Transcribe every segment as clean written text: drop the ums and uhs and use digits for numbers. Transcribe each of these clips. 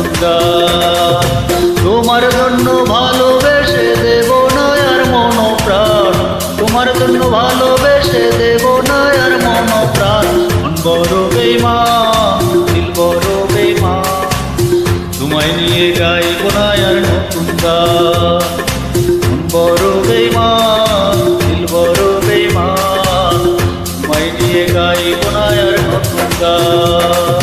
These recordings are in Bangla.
নতুন গান। তোমার জন্য ভালোবেসে দেব না আর মন প্রাণ, তোমার জন্য ভালোবেসে দেব না আর মন প্রাণ। মন বড় বেঈমান, দিল বড় বেঈমান, তোমায় নিয়ে গাইব না আর নতুন গান। মন বড় বেঈমান, দিল বড় বেঈমান, তোমায় নিয়ে গাইব না আর নতুন গান।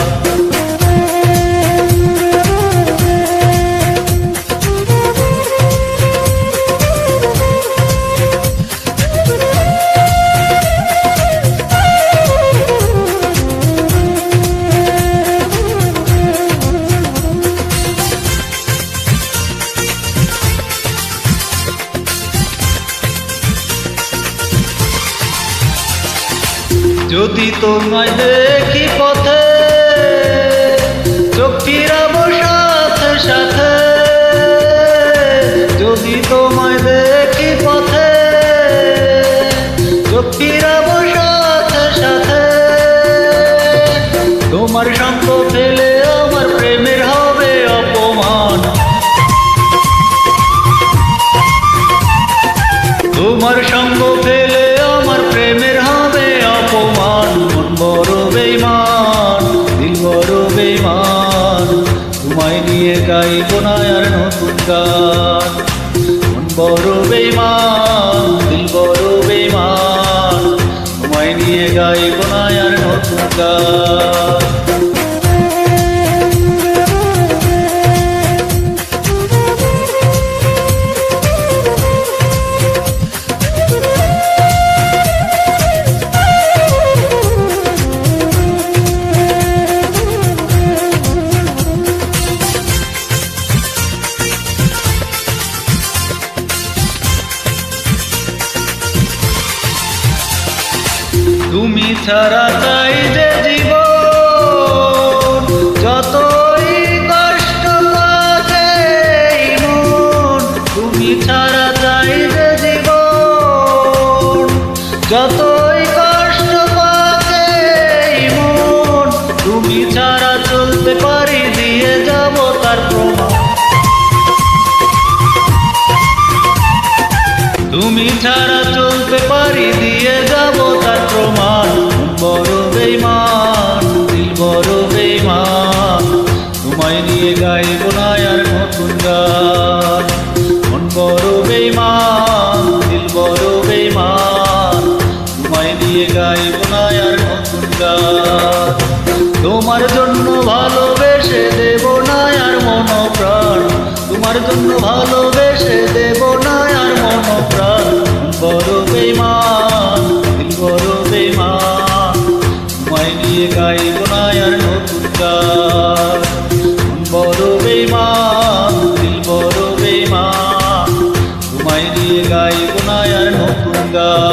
যদি তোমায় দেখি পথে, চোখ ফিরাবো সাথে সাথে। যদি তোমায় দেখি পথে, চোখ ফিরাবো সাথে সাথে। তোমার সঙ্গ ফেলে আমার প্রেমের হবে অপমান, তোমার সঙ্গ ফেলে আমার প্রেমের হবে অপমান। মন বড় বেঈমান, দিল বড় বেঈমান, তোমায় নিয়ে গাইব না আর নতুন গান। মন বড় বেঈমান, দিল বড় বেঈমান, তোমায় নিয়ে গাইব না আর নতুন গান। তুমি ছাড়া চাই যে জীবন, যতই কষ্ট পাবে মন। তুমি ছাড়া চাই যে জীবন, যতই কষ্ট পাবে মন। তুমি ছাড়া চলতে পারি, দিয়ে যাব তার প্রমাণ। তুমি ছাড়া চলতে পারি, দিয়ে যাব তার প্রমাণ। মন বড় বেঈমান, দিল বড় বেঈমান, তোমায় নিয়ে গাইব না আর নতুন গান। মন বড় বেঈমান, দিল বড় বেঈমান, তোমায় নিয়ে গাইব না আর নতুন গান। তোমার জন্য ভালোবেসে দেব না আর মন প্রাণ, তোমার জন্য ভালোবেসে দেব না আর মন প্রাণ। বড় বেঈমান, দিল বড় বেঈমান, তোমায় নিয়ে গাইব না আর নতুন গান। বড় বেঈমান, দিল বড় বেঈমান, তোমায় নিয়ে গাইব না আর নতুন গান।